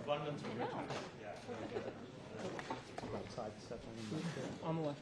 Abundance of riches. On the left.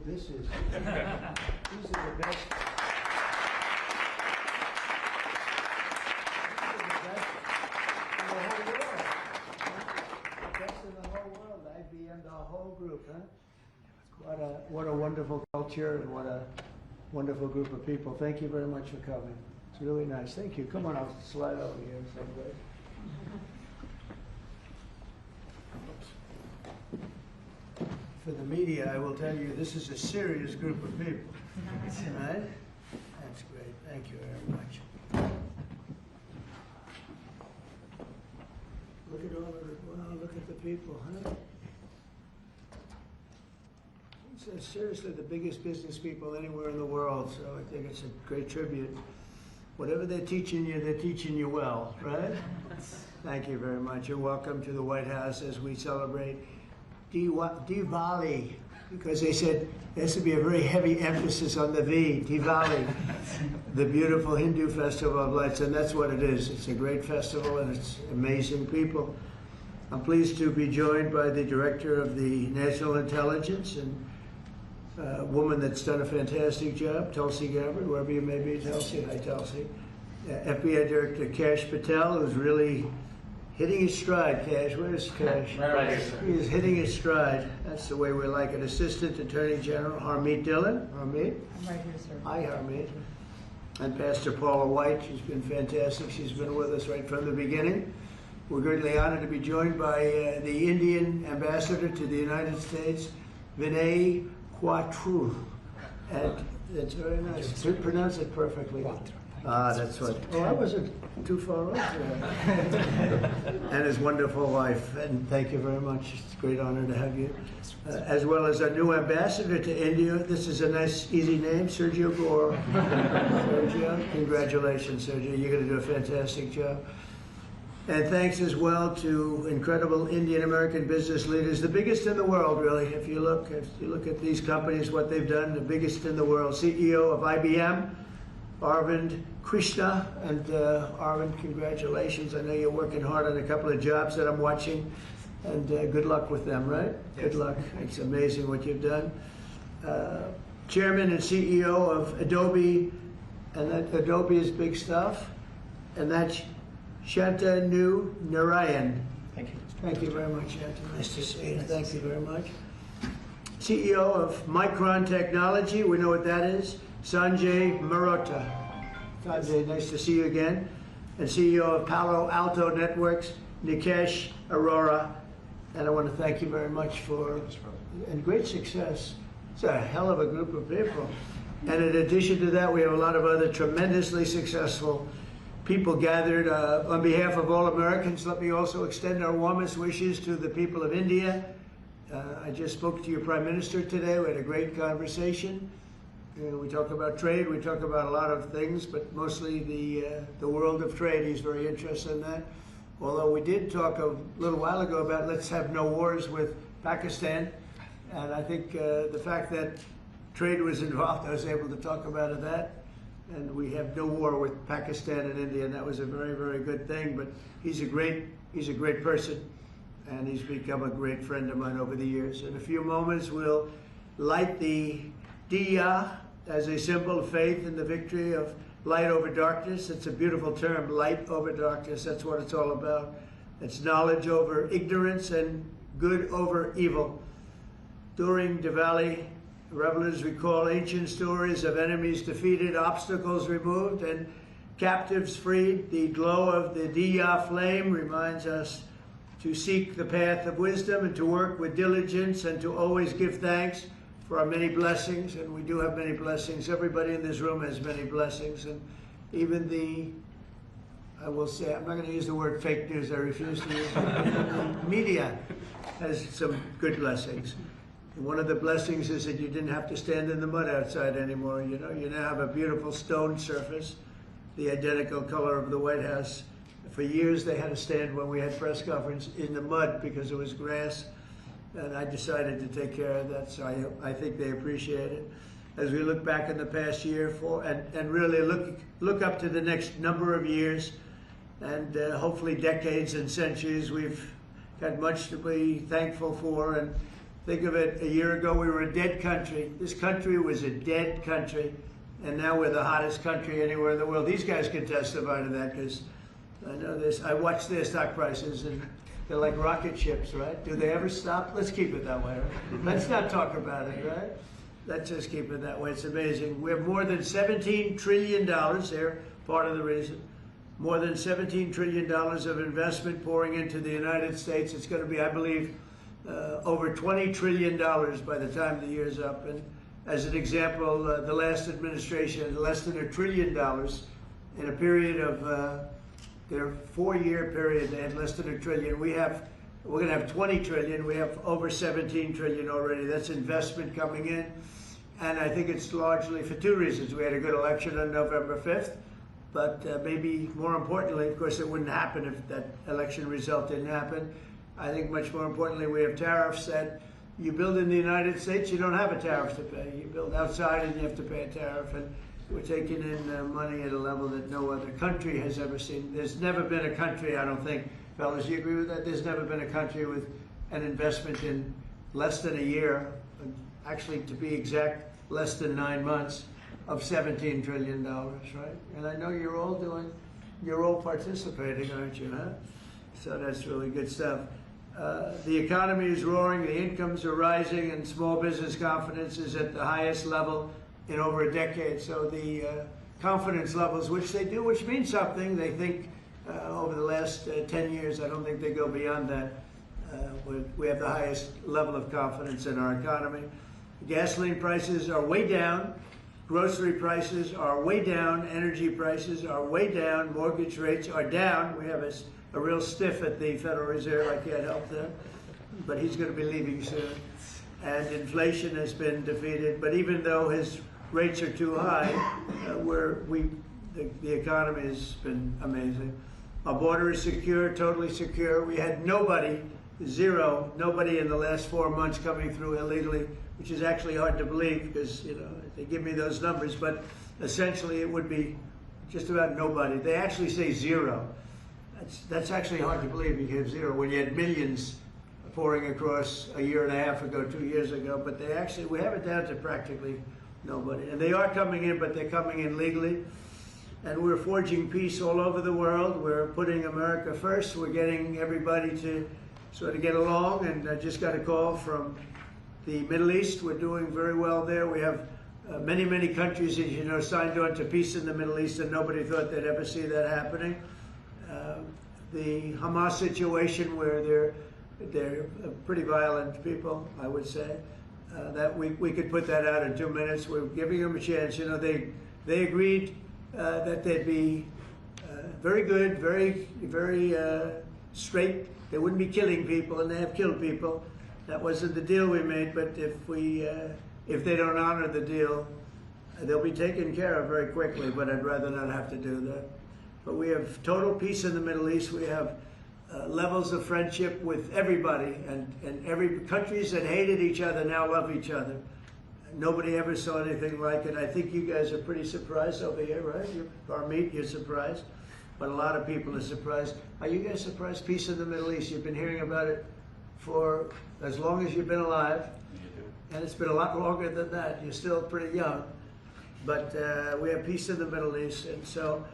This is, these are the best. IBM, the whole group, huh? What a wonderful culture and what a wonderful group of people. Thank you very much for coming. It's really nice. Thank you. Come on, I'll slide over here someplace. For the media, I will tell you, this is a serious group of people. Right? That's great. Thank you very much. Look at all of it. Wow, look at the people, huh? It's seriously the biggest business people anywhere in the world, so I think it's a great tribute. Whatever they're teaching you well, right? Thank you very much. You're welcome to the White House as we celebrate Diwali, because they said there has to be a very heavy emphasis on the V, Diwali, the beautiful Hindu festival of lights, and that's what it is. It's a great festival and it's amazing people. I'm pleased to be joined by the Director of the National Intelligence and a woman that's done a fantastic job, Tulsi Gabbard, wherever you may be, Tulsi. Hi, Tulsi. FBI Director Kash Patel, who's really hitting his stride. Cash, where's Cash? Right here, sir. He is hitting his stride. That's the way we like it. Assistant Attorney General Harmeet Dillon. Harmeet? I'm right here, sir. Hi, Harmeet. And Pastor Paula White. She's been fantastic. She's been with us right from the beginning. We're greatly honored to be joined by the Indian Ambassador to the United States, Vinay Quatru. And it's very nice. Pronounce it perfectly. Ah, that's what. Oh, I wasn't too far off there. And his wonderful wife. And thank you very much. It's a great honor to have you. As well as our new ambassador to India. This is a nice, easy name, Sergio Gore. Sergio, congratulations, Sergio. You're going to do a fantastic job. And thanks as well to incredible Indian American business leaders, the biggest in the world, really. If you look at these companies, what they've done, the biggest in the world. CEO of IBM, Arvind Krishna, and Arvind, congratulations. I know you're working hard on a couple of jobs that I'm watching, and good luck with them, right? Yes. Good luck. It's amazing what you've done. Chairman and CEO of Adobe, and that Adobe is big stuff, and that's Shantanu Narayan. Thank you. Thank you very much, Shantanu. Nice to see you. Thank you very much. CEO of Micron Technology, we know what that is, Sanjay Marotta. Sanjay, nice to see you again. And CEO of Palo Alto Networks, Nikesh Arora. And I want to thank you very much for and great success. It's a hell of a group of people. And in addition to that, we have a lot of other tremendously successful people gathered. On behalf of all Americans, let me also extend our warmest wishes to the people of India. I just spoke to your Prime Minister today. We had a great conversation. We talk about trade, we talk about a lot of things, but mostly the world of trade. He's very interested in that. Although we did talk a little while ago about let's have no wars with Pakistan. And I think the fact that trade was involved, I was able to talk about that. And we have no war with Pakistan and India, and that was a very, very good thing. But he's a great person, and he's become a great friend of mine over the years. In a few moments, we'll light the diya as a symbol of faith in the victory of light over darkness. It's a beautiful term, light over darkness. That's what it's all about. It's knowledge over ignorance and good over evil. During Diwali, revelers recall ancient stories of enemies defeated, obstacles removed, and captives freed. The glow of the diya flame reminds us to seek the path of wisdom and to work with diligence and to always give thanks for our many blessings. And we do have many blessings. Everybody in this room has many blessings. And even I will say, I'm not going to use the word fake news. I refuse to use it. The media has some good blessings. One of the blessings is that you didn't have to stand in the mud outside anymore. You know, you now have a beautiful stone surface, the identical color of the White House. For years, they had to stand when we had press conference in the mud because it was grass, and I decided to take care of that. So I think they appreciate it. As we look back in the past year and really look up to the next number of years, and hopefully decades and centuries, we've got much to be thankful for. And think of it, a year ago we were a dead country. This country was a dead country, and now we're the hottest country anywhere in the world. These guys can testify to that because I know this. I watch their stock prices, and they're like rocket ships, right? Do they ever stop? Let's keep it that way. Right? Let's not talk about it, right? Let's just keep it that way. It's amazing. We have more than $17 trillion. They're part of the reason. More than $17 trillion of investment pouring into the United States. It's going to be, I believe, over $20 trillion by the time the year's up. And as an example, the last administration had less than $1 trillion in a period of their 4-year period. They had less than $1 trillion. We're going to have 20 trillion. We have over 17 trillion already. That's investment coming in. And I think it's largely for two reasons. We had a good election on November 5th, but maybe more importantly, of course, it wouldn't happen if that election result didn't happen. I think much more importantly, we have tariffs that you build in the United States, you don't have a tariff to pay. You build outside and you have to pay a tariff. And we're taking in money at a level that no other country has ever seen. There's never been a country, I don't think, fellas, you agree with that? There's never been a country with an investment in less than a year, actually to be exact, less than 9 months, of $17 trillion, right? And I know you're all participating, aren't you, huh? So that's really good stuff. The economy is roaring, the incomes are rising, and small business confidence is at the highest level in over a decade. So the confidence levels, which means something, they think over the last 10 years, I don't think they go beyond that. We have the highest level of confidence in our economy. Gasoline prices are way down. Grocery prices are way down. Energy prices are way down. Mortgage rates are down. We have a real stiff at the Federal Reserve. I can't help that. But he's going to be leaving soon. And inflation has been defeated. But even though his rates are too high, the economy has been amazing. Our border is secure, totally secure. We had nobody in the last 4 months coming through illegally, which is actually hard to believe because, you know, they give me those numbers, but essentially it would be just about nobody. They actually say zero. That's actually hard to believe. You have zero when you had millions pouring across a year and a half ago, 2 years ago, but we have it down to practically nobody. And they are coming in, but they're coming in legally. And we're forging peace all over the world. We're putting America first. We're getting everybody to sort of get along. And I just got a call from the Middle East. We're doing very well there. We have many, many countries, as you know, signed on to peace in the Middle East, and nobody thought they'd ever see that happening. The Hamas situation, where they're pretty violent people, I would say. That we could put that out in 2 minutes. We're giving them a chance. You know, they agreed that they'd be very good, very straight. They wouldn't be killing people, and they have killed people. That wasn't the deal we made. But if they don't honor the deal, they'll be taken care of very quickly. But I'd rather not have to do that. But we have total peace in the Middle East. We have levels of friendship with everybody, and every countries that hated each other now love each other. Nobody ever saw anything like it. I think you guys are pretty surprised over here, right? You're surprised, but a lot of people are surprised. Are you guys surprised? Peace in the Middle East. You've been hearing about it for as long as you've been alive, and it's been a lot longer than that. You're still pretty young, but we have peace in the Middle East, and so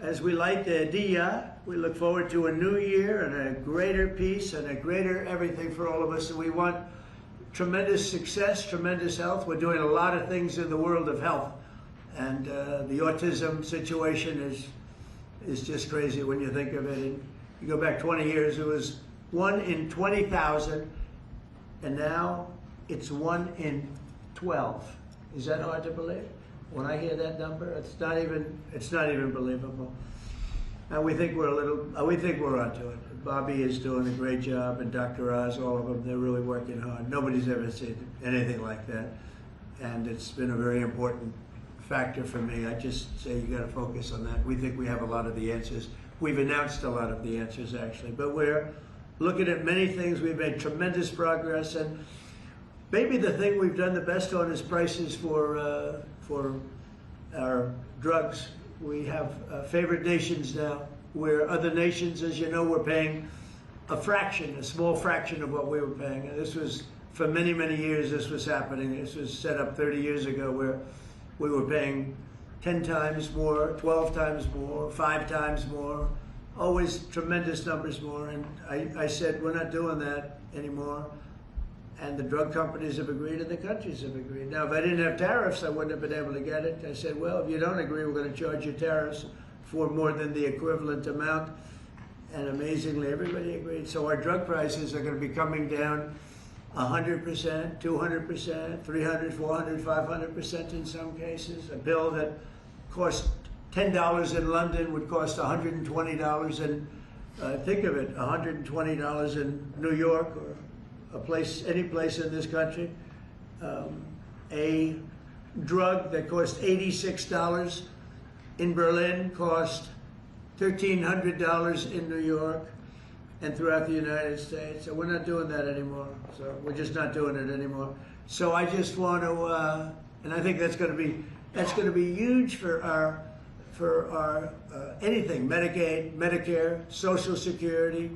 as we light the Diya, we look forward to a new year and a greater peace and a greater everything for all of us. And we want tremendous success, tremendous health. We're doing a lot of things in the world of health. And the autism situation is just crazy when you think of it. And you go back 20 years, it was 1 in 20,000, and now it's 1 in 12. Is that hard to believe? When I hear that number, it's not even believable. And we think we're onto it. Bobby is doing a great job, and Dr. Oz, all of them, they're really working hard. Nobody's ever seen anything like that. And it's been a very important factor for me. I just say you got to focus on that. We think we have a lot of the answers. We've announced a lot of the answers, actually. But we're looking at many things. We've made tremendous progress. And maybe the thing we've done the best on is prices for our drugs. We have favored nations now, where other nations, as you know, were paying a small fraction of what we were paying. And this was, for many, many years, this was happening. This was set up 30 years ago, where we were paying 10 times more, 12 times more, 5 times more, always tremendous numbers more. And I said, we're not doing that anymore. And the drug companies have agreed, and the countries have agreed. Now, if I didn't have tariffs, I wouldn't have been able to get it. I said, well, if you don't agree, we're going to charge you tariffs for more than the equivalent amount. And amazingly, everybody agreed. So our drug prices are going to be coming down 100%, 200%, 300, 400, 500% in some cases. A pill that cost $10 in London would cost $120 in, think of it, $120 in New York, or any place in this country. A drug that cost $86 in Berlin cost $1,300 in New York and throughout the United States. So we're not doing that anymore. So we're just not doing it anymore. So I just want to, and I think that's going to be huge for our anything, Medicaid, Medicare, Social Security,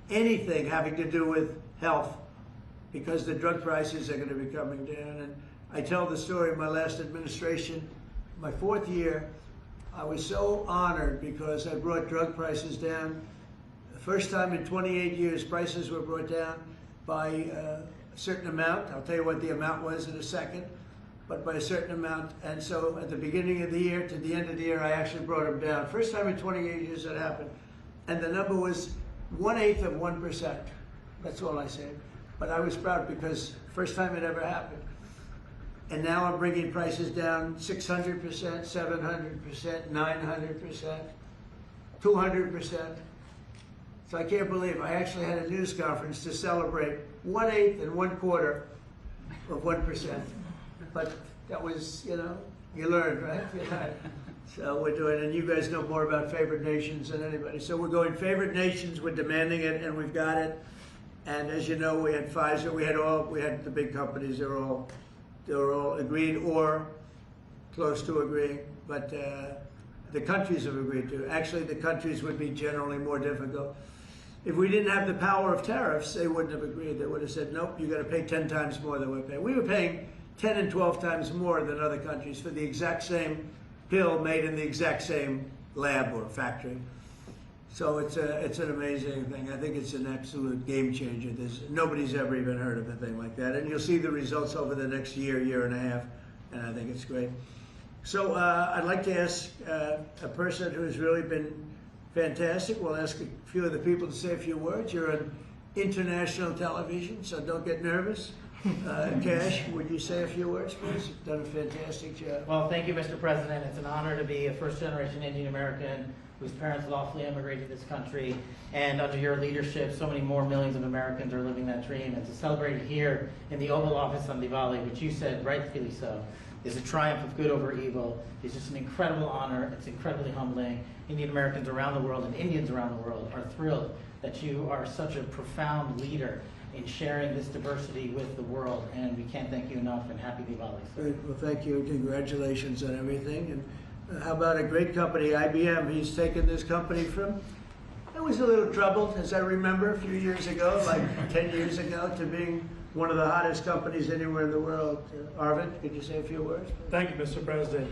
anything having to do with health, because the drug prices are going to be coming down. And I tell the story of my last administration, my 4th year. I was so honored because I brought drug prices down. The first time in 28 years, prices were brought down by a certain amount. I'll tell you what the amount was in a second, but by a certain amount. And so at the beginning of the year to the end of the year, I actually brought them down. First time in 28 years that happened. And the number was 1/8 of 1%. That's all I said. But I was proud because first time it ever happened. and now I'm bringing prices down 600%, 700%, 900%, 200%. So I can't believe I actually had a news conference to celebrate 1/8 and 1/4 of 1%. But that was, you know, you learn, right? So we're doing, and you guys know more about favored nations than anybody. So we're going favored nations, we're demanding it, and we've got it. And as you know, we had Pfizer, we had the big companies, they were all agreed or close to agreeing. But the countries have agreed to. Actually, the countries would be generally more difficult. If we didn't have the power of tariffs, they wouldn't have agreed. They would have said, nope, you got to pay 10 times more than we're paying. We were paying 10 and 12 times more than other countries for the exact same pill made in the exact same lab or factory. So it's an amazing thing. I think it's an absolute game changer. Nobody's ever even heard of a thing like that. And you'll see the results over the next year, year and a half, and I think it's great. So I'd like to ask a person who's really been fantastic. We'll ask a few of the people to say a few words. You're on international television, so don't get nervous. Cash, would you say a few words, please? You've done a fantastic job. Well, thank you, Mr. President. It's an honor to be a first-generation Indian American whose parents lawfully immigrated to this country. And under your leadership, so many more millions of Americans are living that dream. And to celebrate it here in the Oval Office on Diwali, which you said, rightfully so, is a triumph of good over evil. It's just an incredible honor. It's incredibly humbling. Indian Americans around the world and Indians around the world are thrilled that you are such a profound leader in sharing this diversity with the world, and we can't thank you enough, and happy Diwali. Great. Well, thank you. Congratulations on everything. And how about a great company, IBM? He's taken this company from, it was a little troubled, as I remember, a few years ago, like 10 years ago, to being one of the hottest companies anywhere in the world. Arvind, could you say a few words? Thank you, Mr. President.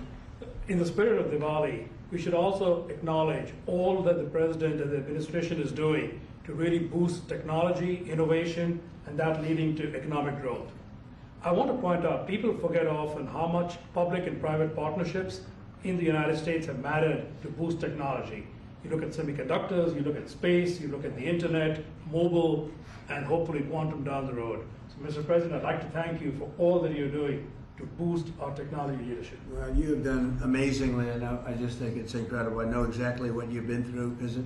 In the spirit of Diwali, we should also acknowledge all that the President and the administration is doing to really boost technology, innovation, and that leading to economic growth. I want to point out, people forget often how much public and private partnerships in the United States have mattered to boost technology. You look at semiconductors, you look at space, you look at the internet, mobile, and hopefully quantum down the road. So, Mr. President, I'd like to thank you for all that you're doing to boost our technology leadership. Well, you have done amazingly, and I just think it's incredible. I know exactly what you've been through, because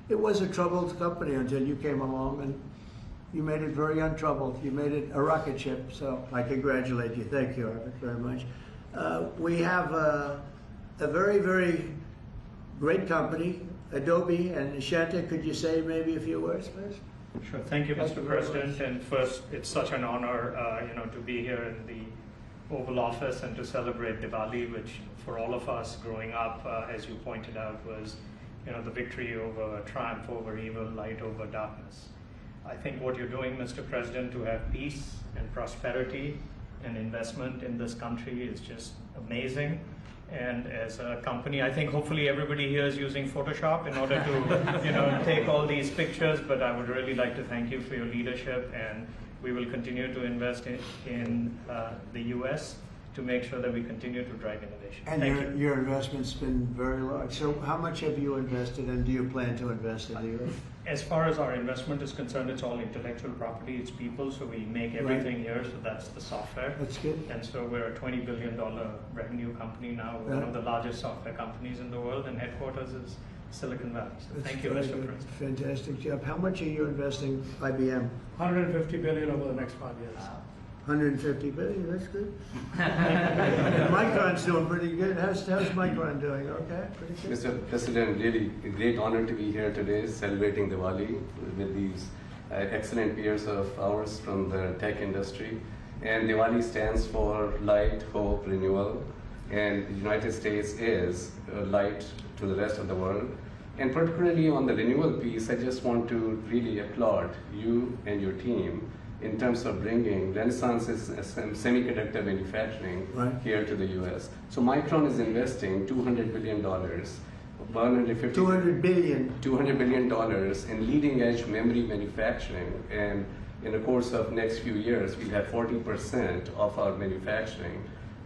it was a troubled company until you came along, and you made it very untroubled. You made it a rocket ship, so I congratulate you. Thank you, Arvind, very much. We have a very, very great company, Adobe, and Shanta, could you say maybe a few words, please? Sure. Thank you, Mr. President. And first, it's such an honor, to be here in the Oval Office and to celebrate Diwali, which for all of us growing up, as you pointed out, was, the victory over, triumph over evil, light over darkness. I think what you're doing, Mr. President, to have peace and prosperity and investment in this country is just amazing. And as a company, I think hopefully everybody here is using Photoshop in order to, take all these pictures. But I would really like to thank you for your leadership, and we will continue to invest in the U.S. to make sure that we continue to drive innovation. And your investment's been very large. So how much have you invested, and do you plan to invest in the U.S.? As far as our investment is concerned, it's all intellectual property, it's people, so we make everything here, so that's the software. That's good. And so we're a $20 billion revenue company now. We're one of the largest software companies in the world, and headquarters is Silicon Valley. So thank you, Mr. President. Fantastic job. How much are you investing IBM? $150 billion over the next 5 years. 150 billion, that's good. Micron's doing pretty good. How's Micron doing? Okay, pretty good. Mr. President, really a great honor to be here today celebrating Diwali with these excellent peers of ours from the tech industry. And Diwali stands for light, hope, renewal. And the United States is light to the rest of the world. And particularly on the renewal piece, I just want to really applaud you and your team in terms of bringing Renaissance's semiconductor manufacturing here to the U.S. So Micron is investing $200 billion, $200 billion in leading edge memory manufacturing. And in the course of next few years, we'll have 40% of our manufacturing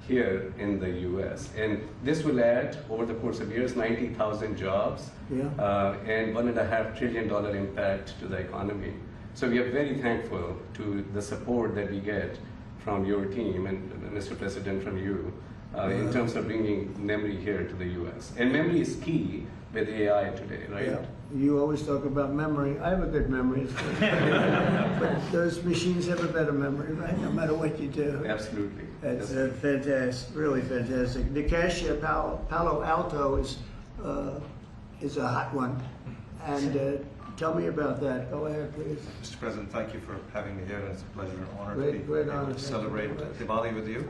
here in the U.S. And this will add, over the course of years, 90,000 jobs and $1.5 trillion impact to the economy. So we are very thankful to the support that we get from your team and Mr. President from you in terms of bringing memory here to the U.S. And memory is key with AI today, right? Yeah. You always talk about memory. I have a good memory. But those machines have a better memory, right? No matter what you do. Absolutely. That's fantastic, really fantastic. Nikesh, Palo Alto is a hot one. And tell me about that. Go ahead, please. Mr. President, thank you for having me here. It's a pleasure and honor Great, to be great able honor. to celebrate Diwali with you.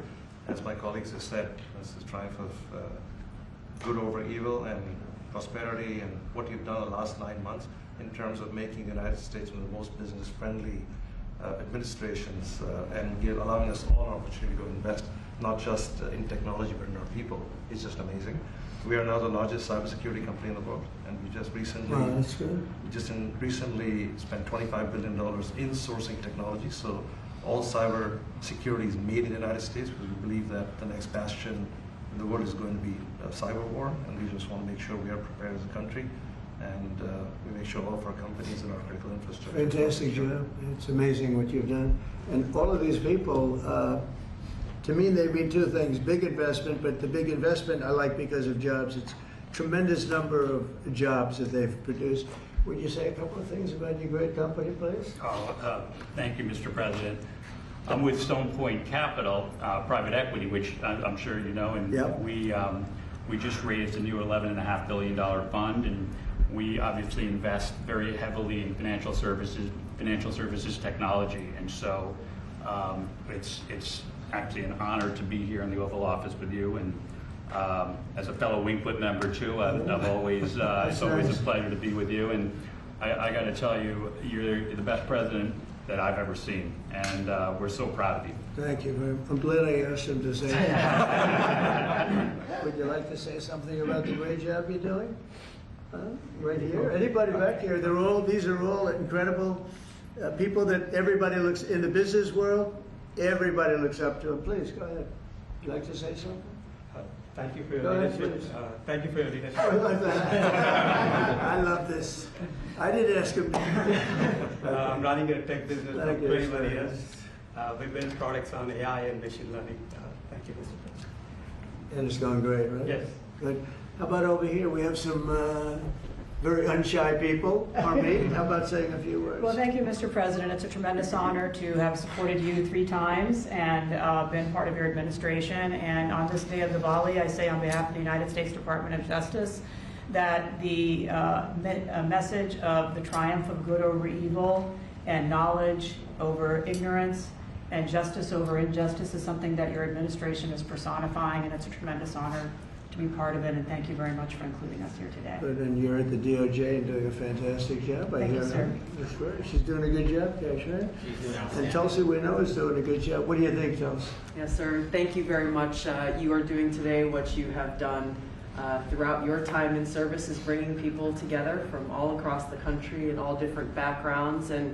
As my colleagues have said, this is a triumph of good over evil and prosperity, and what you've done the last 9 months in terms of making the United States one of the most business-friendly administrations and allowing us all an opportunity to invest not just in technology but in our people is just amazing. We are now the largest cybersecurity company in the world, and we just recently, that's good. recently spent $25 billion in sourcing technology. So all cyber security is made in the United States, because we believe that the next bastion in the world is going to be a cyber war, and we just want to make sure we are prepared as a country, and we make sure all of our companies and our critical infrastructure. Fantastic job. It's amazing what you've done. And all of these people, to me, they mean two things. Big investment, but the big investment I like because of jobs. It's tremendous number of jobs that they've produced. Would you say a couple of things about your great company, please? Thank you, Mr. President. I'm with Stone Point Capital, private equity, which I'm sure you know, and Yep. we just raised a new $11.5 billion fund, and we obviously invest very heavily in financial services technology, and so it's actually an honor to be here in the Oval Office with you, and as a fellow Wingfoot member too, I've always it's always a pleasure to be with you, and I got to tell you, you're the best president that I've ever seen, and we're so proud of you. Thank you. I'm glad I asked him to say that. Would you like to say something about the great job you're doing? Right here? Anybody back here? These are all incredible people that everybody looks, in the business world, everybody looks up to them. Please, go ahead. Would you like to say something? Thank you for Go your ahead, leadership. please. Thank you for your leadership. I love that. I love this. I didn't ask him. I'm running a tech business for Thank you. 21 years. We build products on AI and machine learning. Thank you, Mr. President. And it's going great, right? Yes. Good. How about over here? We have some very unshy people. Harmeet, how about saying a few words? Well, thank you, Mr. President. It's a tremendous honor to have supported you 3 times and been part of your administration. And on this day of Diwali, I say on behalf of the United States Department of Justice that the message of the triumph of good over evil and knowledge over ignorance and justice over injustice is something that your administration is personifying, and it's a tremendous honor to be part of it, and thank you very much for including us here today. Good, and you're at the DOJ and doing a fantastic job. Thank you, sir. That's great. She's doing a good job, Cash, right? She's doing And Tulsi, we know, is doing a good job. What do you think, Tulsi? Yes, sir. Thank you very much. You are doing today what you have done throughout your time in service, is bringing people together from all across the country and all different backgrounds. And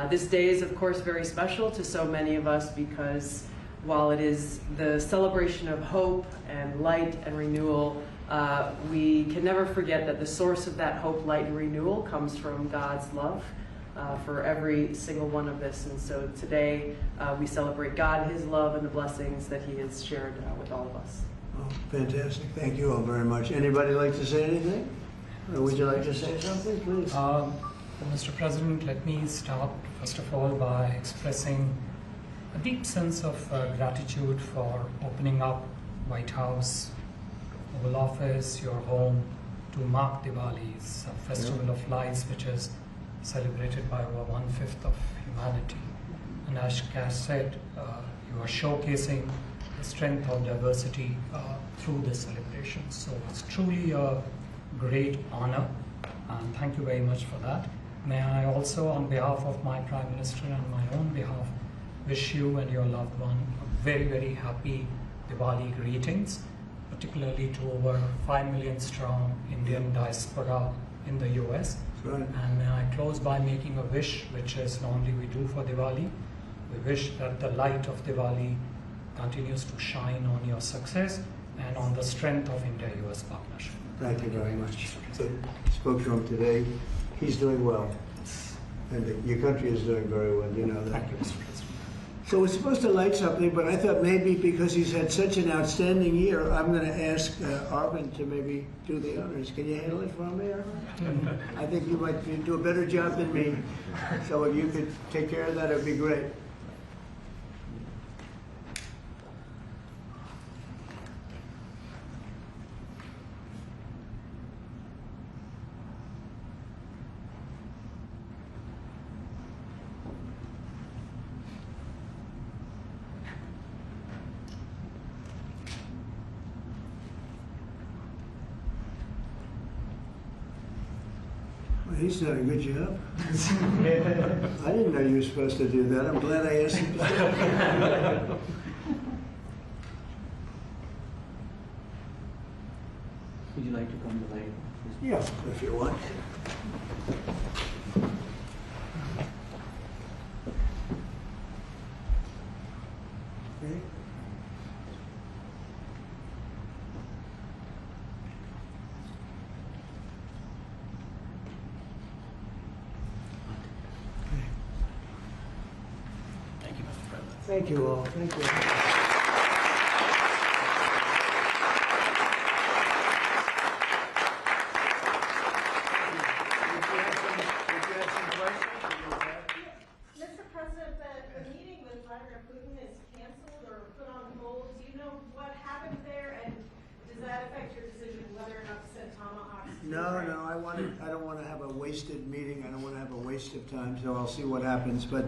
this day is, of course, very special to so many of us, because while it is the celebration of hope and light and renewal, we can never forget that the source of that hope, light, and renewal comes from God's love for every single one of us. And so today we celebrate God, His love, and the blessings that He has shared with all of us. Oh, fantastic. Thank you all very much. Anybody like to say anything? Or would you like to say something, please? Mr. President, let me start first of all by expressing a deep sense of gratitude for opening up White House, Oval Office, your home, to mark Diwali's Festival of Lights, which is celebrated by over 1/5 of humanity. And as Cash said, you are showcasing the strength of diversity through this celebration. So it's truly a great honor, and thank you very much for that. May I also, on behalf of my Prime Minister and my own behalf, wish you and your loved one a very, very happy Diwali greetings, particularly to over 5 million strong Indian diaspora in the US. Right. And may I close by making a wish, which is normally we do for Diwali. We wish that the light of Diwali continues to shine on your success and on the strength of India-US partnership. Thank you very much. Spoke to him today. He's doing well. And your country is doing very well, you know that. Thank you, Mr. President. So we're supposed to light something, but I thought maybe because he's had such an outstanding year, I'm going to ask Arvind to maybe do the honors. Can you handle it for me, Arvind? I think you might do a better job than me. So if you could take care of that, it would be great. He's done a good job. I didn't know you were supposed to do that. I'm glad I asked him. Would you like to come to light? Yeah, if you want. Okay. Thank you all. Thank you. Mr. President, the meeting with Vladimir Putin is canceled or put on hold. Do you know what happened there, and does that affect your decision whether or not to send tomahawks? No, I don't want to have a wasted meeting. I don't want to have a waste of time, so I'll see what happens. But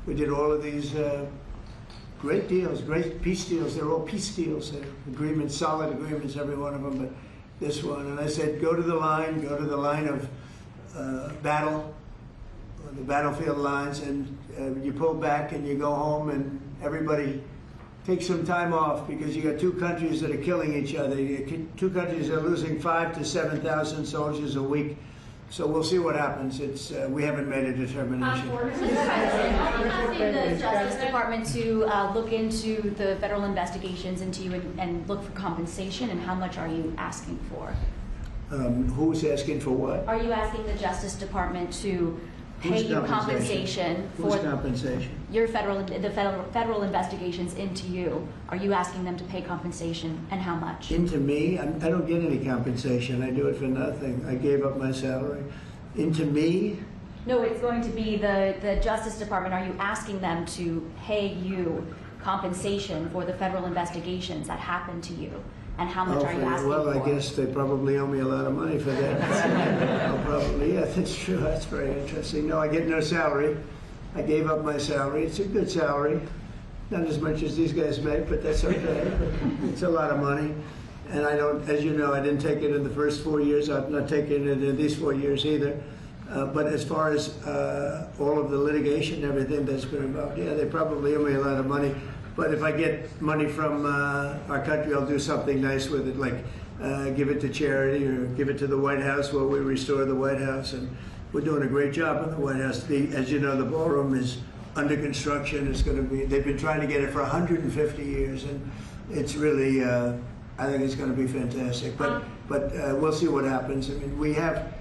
we did all of these great deals, great peace deals. They're all peace deals, agreements, solid agreements, every one of them. But this one, and I said, go to the line of battle, the battlefield lines, and you pull back and you go home, and everybody takes some time off because you got two countries that are killing each other. Two countries that are losing 5,000 to 7,000 soldiers a week. So we'll see what happens. We haven't made a determination. Mr. President, are you asking the Justice Department to look into the federal investigations into you and look for compensation, and how much are you asking for? Who's asking for what? Are you asking the Justice Department to pay you compensation for compensation? Your federal investigations into you? Are you asking them to pay compensation, and how much? Into me? I don't get any compensation. I do it for nothing. I gave up my salary. Into me? No, it's going to be the Justice Department. Are you asking them to pay you compensation for the federal investigations that happened to you? And how much are you asking well, for? I guess they probably owe me a lot of money for that. I'll probably, yeah, that's true. That's very interesting. No, I get no salary. I gave up my salary. It's a good salary. Not as much as these guys make, but that's okay. It's a lot of money. And I don't, as you know, I didn't take it in the first 4 years. I'm not taking it in these 4 years either. But as far as all of the litigation and everything that's been involved, yeah, they probably owe me a lot of money. But if I get money from our country, I'll do something nice with it, like give it to charity or give it to the White House where we restore the White House. And we're doing a great job in the White House. As you know, the ballroom is under construction. It's going to be, they've been trying to get it for 150 years, and it's really, I think it's going to be fantastic. But we'll see what happens. I mean, we have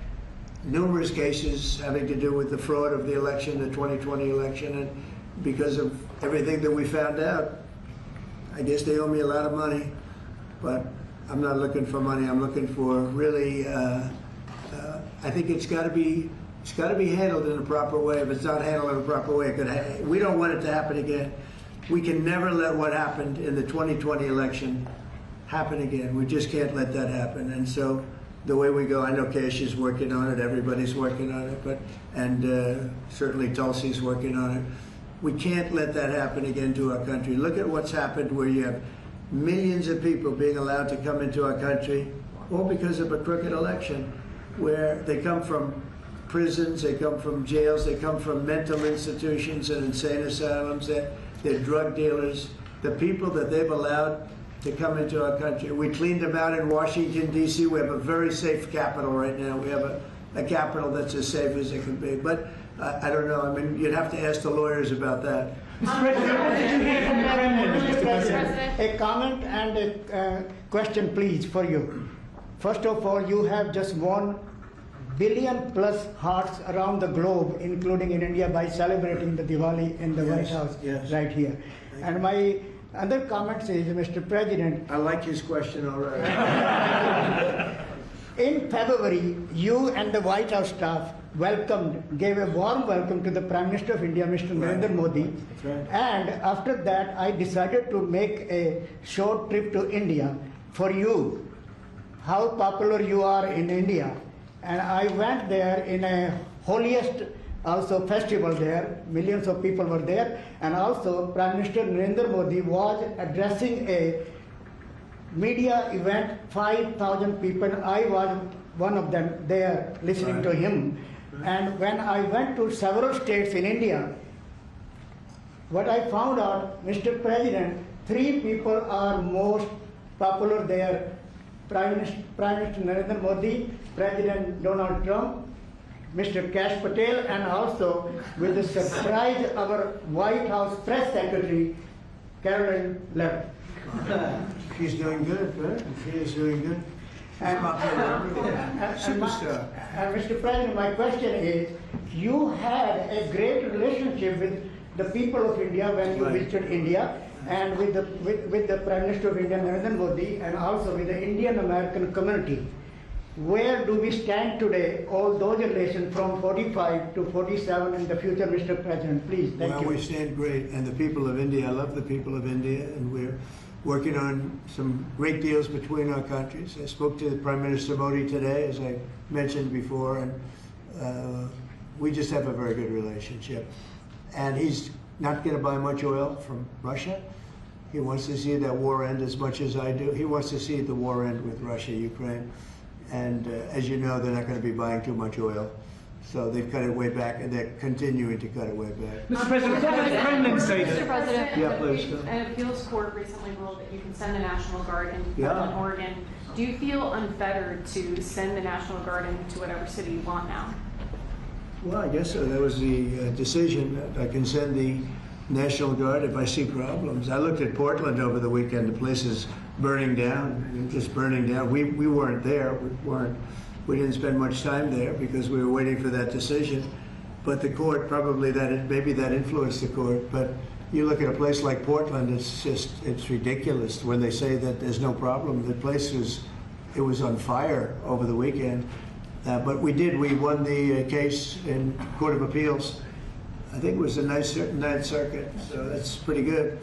numerous cases having to do with the fraud of the election, the 2020 election, and because of everything that we found out, I guess they owe me a lot of money, but I'm not looking for money. I'm looking for really, I think it's got to be handled in a proper way. If it's not handled in a proper way, we don't want it to happen again. We can never let what happened in the 2020 election happen again. We just can't let that happen. And so the way we go, I know Cash is working on it, everybody's working on it, and certainly Tulsi's working on it. We can't let that happen again to our country. Look at what's happened where you have millions of people being allowed to come into our country, all because of a crooked election, where they come from prisons, they come from jails, they come from mental institutions and insane asylums, they're drug dealers. The people that they've allowed to come into our country, we cleaned them out in Washington, D.C. We have a very safe capital right now. We have a capital that's as safe as it can be. But I don't know. I mean, you'd have to ask the lawyers about that. Mr. President, a comment and a question, please, for you. First of all, you have just won billion plus hearts around the globe, including in India, by celebrating the Diwali in the White House right here. And my other comment is, Mr. President, I like his question already. in February, you and the White House staff gave a warm welcome to the Prime Minister of India, Mr. Narendra Modi. And after that, I decided to make a short trip to India for you, how popular you are in India. And I went there in a holiest also festival there. Millions of people were there. And also Prime Minister Narendra Modi was addressing a media event, 5,000 people. I was one of them there listening to him. And when I went to several states in India, what I found out, Mr. President, 3 people are most popular there. Prime Minister Narendra Modi, President Donald Trump, Mr. Kash Patel, and also with the surprise, our White House Press Secretary, Caroline Levitt. She's doing good, right? She is doing good. And Superstar. Mr. President, my question is, you had a great relationship with the people of India when you visited India, and with the Prime Minister of India, Narendra Modi, and also with the Indian American community. Where do we stand today, all those relations from 45 to 47 in the future, Mr. President? Please, thank you. Well, we stand great, and the people of India, I love the people of India, and we're working on some great deals between our countries. I spoke to Prime Minister Modi today, as I mentioned before, and we just have a very good relationship. And he's not going to buy much oil from Russia. He wants to see that war end as much as I do. He wants to see the war end with Russia, Ukraine. And as you know, they're not going to be buying too much oil. So they've cut it way back, and they're continuing to cut it way back. Mr. President, what did the Kremlin say Mr. President, Yeah, please. an appeals court recently ruled that you can send the National Guard into Yeah. Portland, Oregon. Do you feel unfettered to send the National Guard into whatever city you want now? Well, I guess so. That was the decision. I can send the National Guard if I see problems. I looked at Portland over the weekend. The place is burning down, just burning down. We weren't there. We didn't spend much time there because we were waiting for that decision. But the court, probably maybe that influenced the court. But you look at a place like Portland, it's ridiculous when they say that there's no problem. The place was on fire over the weekend. But we won the case in Court of Appeals. I think it was the Ninth Circuit, so that's pretty good.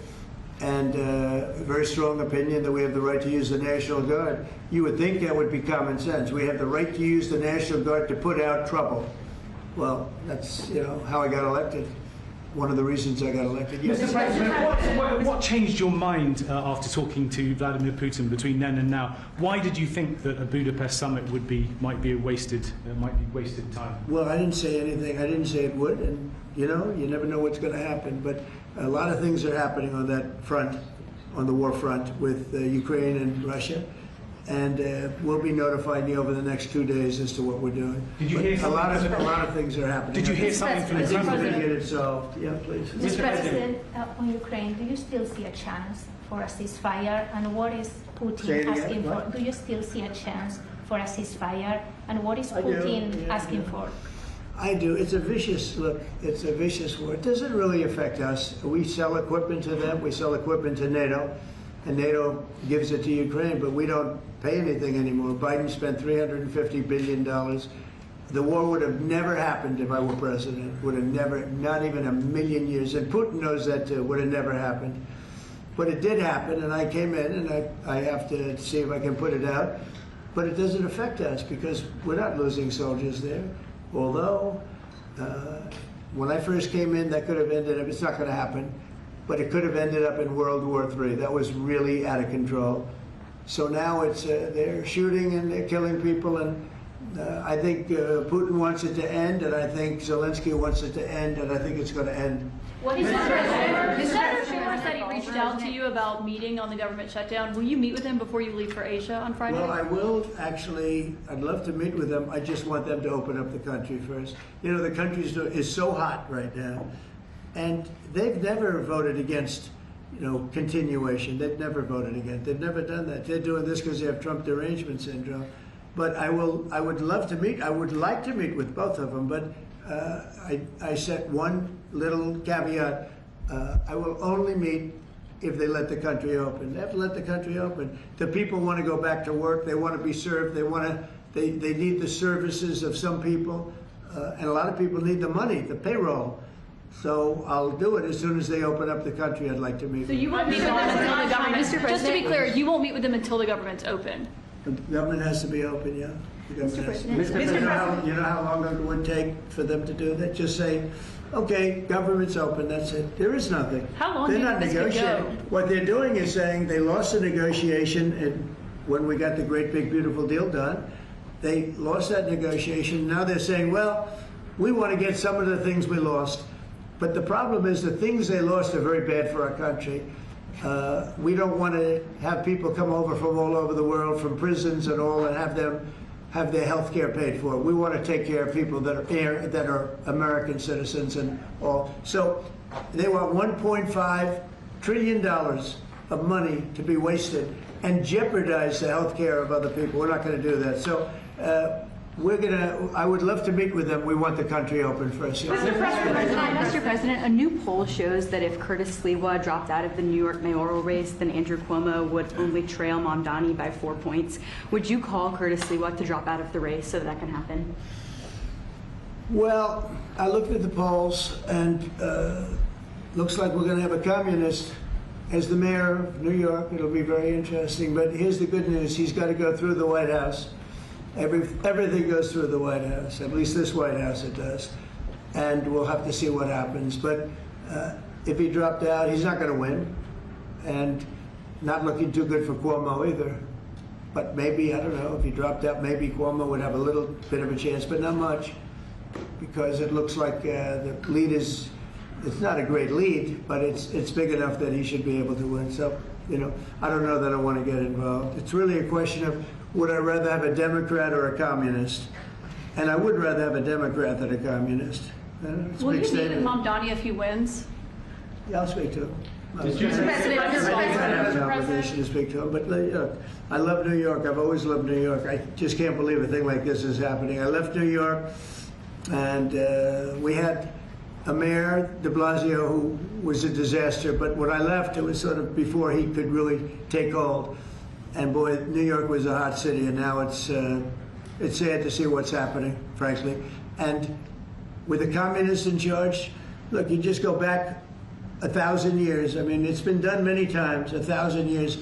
And a very strong opinion that we have the right to use the National Guard. You would think that would be common sense. We have the right to use the National Guard to put out trouble. Well, that's how I got elected. One of the reasons I got elected. Yes. Mr. President, what changed your mind after talking to Vladimir Putin between then and now? Why did you think that a Budapest summit might be wasted time? Well, I didn't say anything. I didn't say it would, and you never know what's going to happen. But a lot of things are happening on that front, on the war front with Ukraine and Russia, and we'll be notifying you over the next 2 days as to what we're doing. Did you hear a lot of things are happening. Did you hear something from the I think we're President? going to get it solved. Yeah, please. Mr. President, on Ukraine, do you still see a chance for a ceasefire? And what is Putin asking for? Do you still see a chance for a ceasefire? And what is Putin asking for? I do. It's a vicious war. It doesn't really affect us. We sell equipment to them. We sell equipment to NATO, and NATO gives it to Ukraine, but we don't pay anything anymore. Biden spent $350 billion. The war would have never happened if I were president. Would have never, not even a million years. And Putin knows that too. Would have never happened. But it did happen, and I came in, and I have to see if I can put it out. But it doesn't affect us because we're not losing soldiers there. Although, when I first came in, that could have ended up, it's not going to happen, but it could have ended up in World War III. That was really out of control. So now it's, they're shooting and they're killing people, and I think Putin wants it to end, and I think Zelensky wants it to end, and I think it's going to end. What is Senator Schumer said he reached out to you about meeting on the government shutdown. Will you meet with him before you leave for Asia on Friday? Well, I will actually. I'd love to meet with them. I just want them to open up the country first. The country is so hot right now, and they've never voted against, continuation. They've never voted against. They've never done that. They're doing this because they have Trump derangement syndrome. But I would love to meet. I would like to meet with both of them. But I set one little caveat. I will only meet if they let the country open. They have to let the country open. The people want to go back to work. They want to be served. They need the services of some people, and a lot of people need the money, the payroll. So I'll do it as soon as they open up the country. I'd like to meet. So you won't meet with them until the government. Just to be clear, you won't meet with them until the government's open. The government has to be open, yeah. The government has to be Mr. President. You know how long it would take for them to do that? Just say, okay, government's open, that's it. There is nothing. How long They're do you not think this could negotiating. go? What they're doing is saying they lost the negotiation and when we got the great big beautiful deal done. They lost that negotiation. Now they're saying, well, we want to get some of the things we lost. But the problem is the things they lost are very bad for our country. We don't want to have people come over from all over the world, from prisons and all, and have them have their health care paid for. We want to take care of people that are American citizens and all. So they want $1.5 trillion of money to be wasted and jeopardize the health care of other people. We're not going to do that. So I would love to meet with them. We want the country open first. Mr. President, a new poll shows that if Curtis Sliwa dropped out of the New York mayoral race, then Andrew Cuomo would only trail Mamdani by 4 points. Would you call Curtis Sliwa to drop out of the race so that can happen? Well, I looked at the polls, and looks like we're going to have a communist as the mayor of New York. It'll be very interesting. But here's the good news. He's got to go through the White House. Everything goes through the White House, at least this White House it does. And we'll have to see what happens. But if he dropped out, he's not going to win. And not looking too good for Cuomo either. But maybe, I don't know, if he dropped out, maybe Cuomo would have a little bit of a chance, but not much. Because it looks like the lead is, it's not a great lead, but it's big enough that he should be able to win. So, you know, I don't know that I want to get involved. It's really a question of, would I rather have a Democrat or a communist? And I would rather have a Democrat than a communist. Will you meet with Mamdani if he wins? Yeah, I'll speak to him. Mr. President, I have an obligation to speak to him, but I love New York. I've always loved New York. I just can't believe a thing like this is happening. I left New York, and we had a mayor, de Blasio, who was a disaster. But when I left, it was sort of before he could really take hold. And boy, New York was a hot city, and now it's sad to see what's happening, frankly. And with the communists in charge, look, you just go back 1,000 years. I mean, it's been done many times, 1,000 years.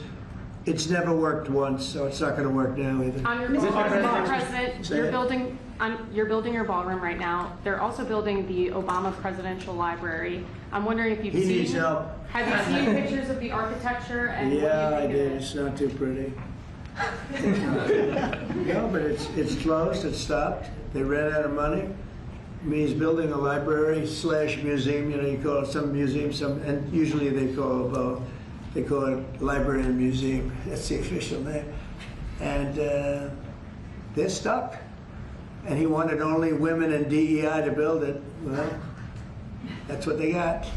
It's never worked once, so it's not going to work now either. On your Mr. President, you're building your ballroom right now. They're also building the Obama Presidential Library. I'm wondering if you've He seen. needs help. Have you seen pictures of the architecture and Yeah, what I do you think did. of it? It's not too pretty. No, but it's closed. It's stopped. They ran out of money. I mean, he's building a library / museum. You know, you call it some museum, and usually they call it both. They call it library and museum. That's the official name. And they're stuck. And he wanted only women and DEI to build it. Well, that's what they got.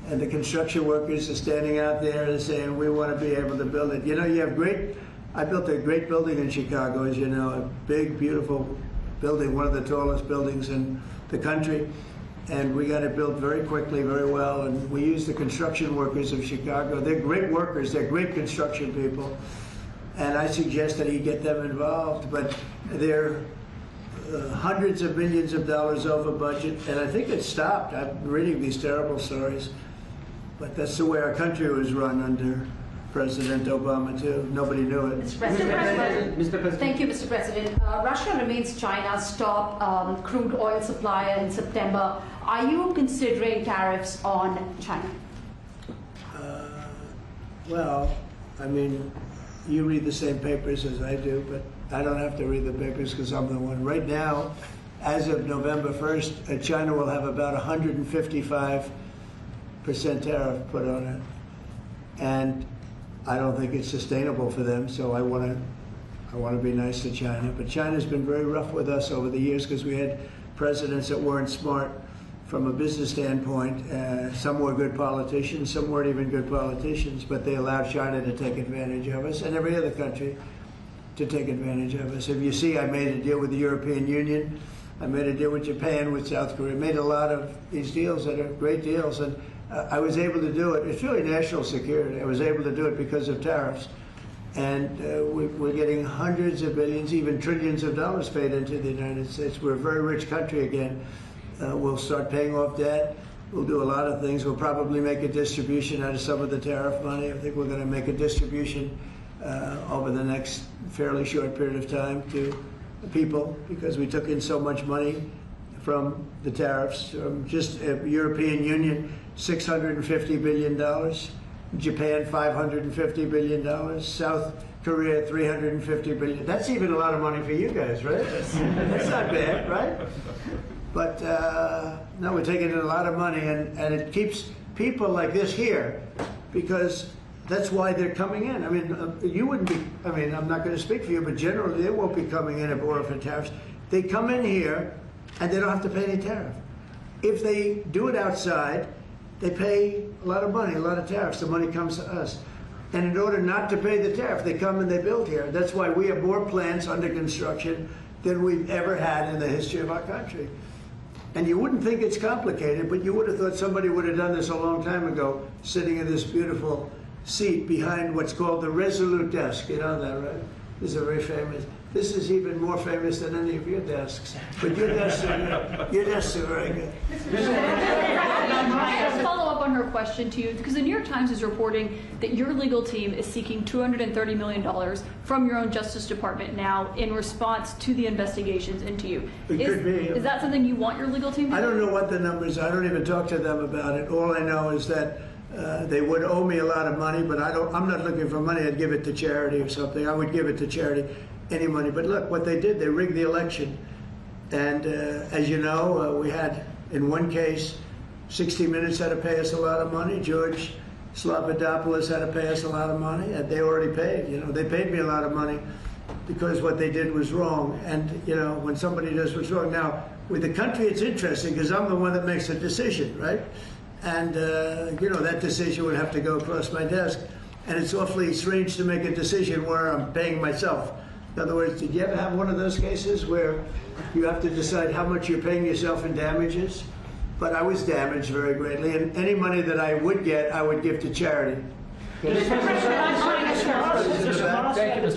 And the construction workers are standing out there and saying, we want to be able to build it. You know, you have I built a great building in Chicago, as you know, a big, beautiful building, one of the tallest buildings in the country. And we got it built very quickly, very well. And we used the construction workers of Chicago. They're great workers. They're great construction people. And I suggested he get them involved. But they're hundreds of millions of dollars over budget. And I think it stopped. I'm reading these terrible stories. But that's the way our country was run under President Obama, too. Nobody knew it. Mr. President. Thank you, Mr. President. Russia remains China's top crude oil supplier in September. Are you considering tariffs on China? Well, I mean, you read the same papers as I do, but I don't have to read the papers because I'm the one. Right now, as of November 1st, China will have about 155% tariff put on it. And I don't think it's sustainable for them, so I want to be nice to China. But China's been very rough with us over the years because we had presidents that weren't smart from a business standpoint. Some were good politicians, some weren't even good politicians, but they allowed China to take advantage of us and every other country. to take advantage of us. If you see, I made a deal with the European Union. I made a deal with Japan, with South Korea. I made a lot of these deals that are great deals, and I was able to do it. It's really national security. I was able to do it because of tariffs. And we're getting hundreds of billions, even trillions of dollars paid into the United States. We're a very rich country again. We'll start paying off debt. We'll do a lot of things. We'll probably make a distribution out of some of the tariff money. I think we're going to make a distribution over the next fairly short period of time to people, because we took in so much money from the tariffs. Just European Union, $650 billion. Japan, $550 billion. South Korea, $350 billion. That's even a lot of money for you guys, right? That's not bad, right? But no, we're taking in a lot of money, and it keeps people like this here, because that's why they're coming in. I mean, you wouldn't be, I mean, I'm not going to speak for you, but generally they won't be coming in if it weren't for tariffs. They come in here and they don't have to pay any tariff. If they do it outside, they pay a lot of money, a lot of tariffs. The money comes to us. And in order not to pay the tariff, they come and they build here. That's why we have more plants under construction than we've ever had in the history of our country. And you wouldn't think it's complicated, but you would have thought somebody would have done this a long time ago, sitting in this beautiful seat behind what's called the Resolute desk. You know that, right? This is a very famous. This is even more famous than any of your desks. But your desks are very good. I follow up on her question to you, because the New York Times is reporting that your legal team is seeking $230 million from your own Justice Department now in response to the investigations into you. Is that something you want your legal team to do? I don't know what the numbers are. I don't even talk to them about it. All I know is that they would owe me a lot of money, but I'm not looking for money. I'd give it to charity or something. I would give it to charity, any money. But look, what they did, they rigged the election. And as you know, we had, in one case, 60 Minutes had to pay us a lot of money. George Slavadopoulos had to pay us a lot of money, and they already paid. You know, they paid me a lot of money because what they did was wrong. And, you know, when somebody does what's wrong. Now, with the country, it's interesting because I'm the one that makes the decision, right? And, you know, that decision would have to go across my desk. And it's awfully strange to make a decision where I'm paying myself. In other words, did you ever have one of those cases where you have to decide how much you're paying yourself in damages? But I was damaged very greatly, and any money that I would get, I would give to charity. Thank you, Mr.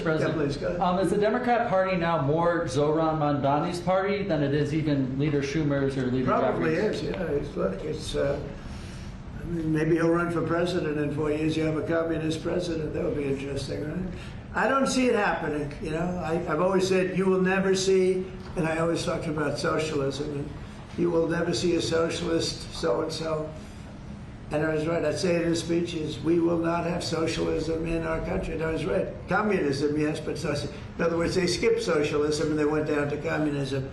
President. Yeah, please, go ahead. Is the Democrat Party now more Zohran Mamdani's party than it is even Leader Schumer's or Leader Probably Jeffries? is, yeah. Look, I mean, maybe he'll run for president in 4 years. You have a communist president. That would be interesting, right? I don't see it happening. You know, I've always said you will never see, and I always talked about socialism, and you will never see a socialist so-and-so. And I was right. I'd say it in speeches. We will not have socialism in our country. And I was right. Communism, yes, but socialism. In other words, they skipped socialism and they went down to communism.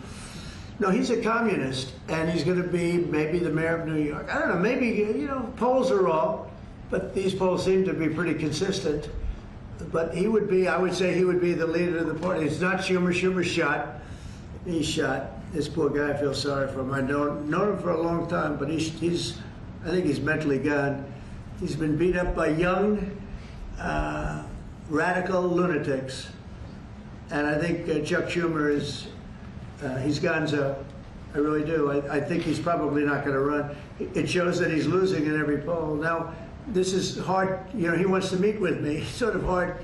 No, he's a communist, and he's going to be maybe the mayor of New York. I don't know, maybe, you know, polls are wrong, but these polls seem to be pretty consistent. But he would be, I would say he would be the leader of the party. It's not Schumer. Schumer's shot. He's shot. This poor guy, I feel sorry for him. I've known him for a long time, but he's I think he's mentally gone. He's been beat up by young, radical lunatics. And I think Chuck Schumer is, he's gonzo. I really do. I think he's probably not going to run. It shows that he's losing in every poll. Now, this is hard. You know, he wants to meet with me. It's sort of hard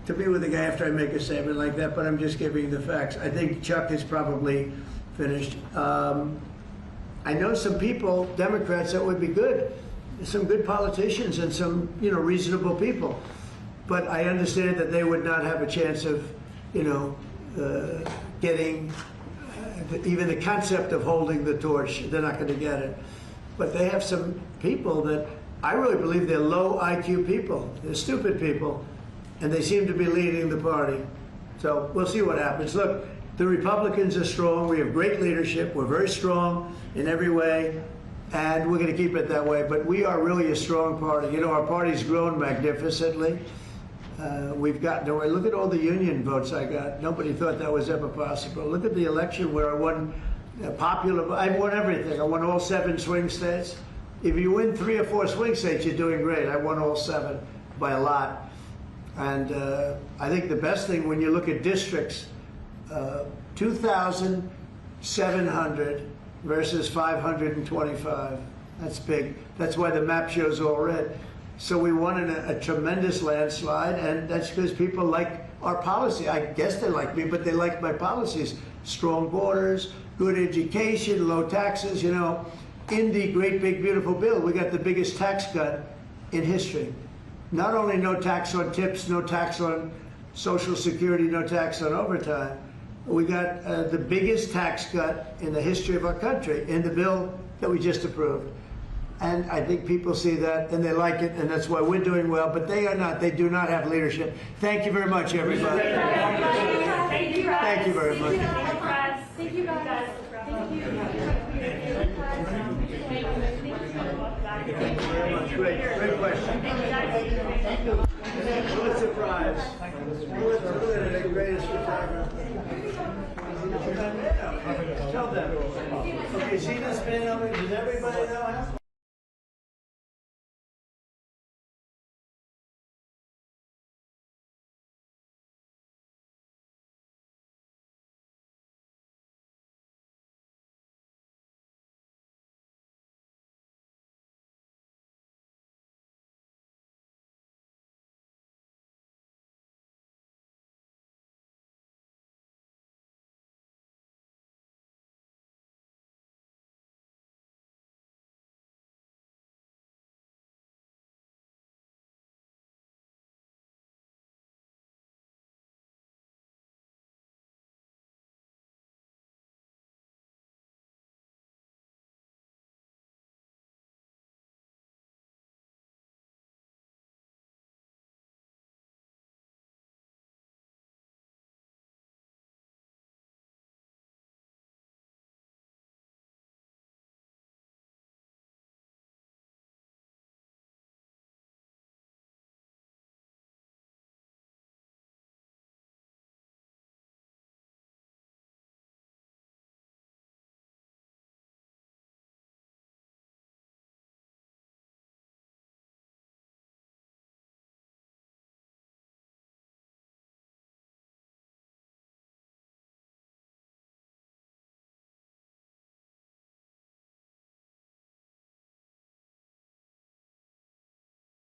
to meet with a guy after I make a statement like that, but I'm just giving the facts. I think Chuck is probably finished. I know some people, Democrats, that would be good. Some good politicians and some, you know, reasonable people. But I understand that they would not have a chance of, you know, getting even the concept of holding the torch. They're not going to get it. But they have some people that I really believe they're low IQ people. They're stupid people. And they seem to be leading the party. So we'll see what happens. Look, the Republicans are strong. We have great leadership. We're very strong in every way. And we're going to keep it that way. But we are really a strong party. You know, our party's grown magnificently. We've gotten away. Look at all the union votes I got. Nobody thought that was ever possible. Look at the election where I won popular. I won everything. I won all 7 swing states. If you win 3 or 4 swing states, you're doing great. I won all 7 by a lot. And I think the best thing when you look at districts, 2,700 versus 525. That's big. That's why the map shows all red. So we won in a tremendous landslide, and that's because people like our policy. I guess they like me, but they like my policies. Strong borders, good education, low taxes. You know, in the great big beautiful bill, we got the biggest tax cut in history. Not only no tax on tips, no tax on Social Security, no tax on overtime, we got the biggest tax cut in the history of our country in the bill that we just approved. And I think people see that and they like it, and that's why we're doing well, but they are not. They do not have leadership. Thank you very much, everybody. Thank you, guys. Thank you very much. Thank you, guys. Thank you. Great question. What a surprise.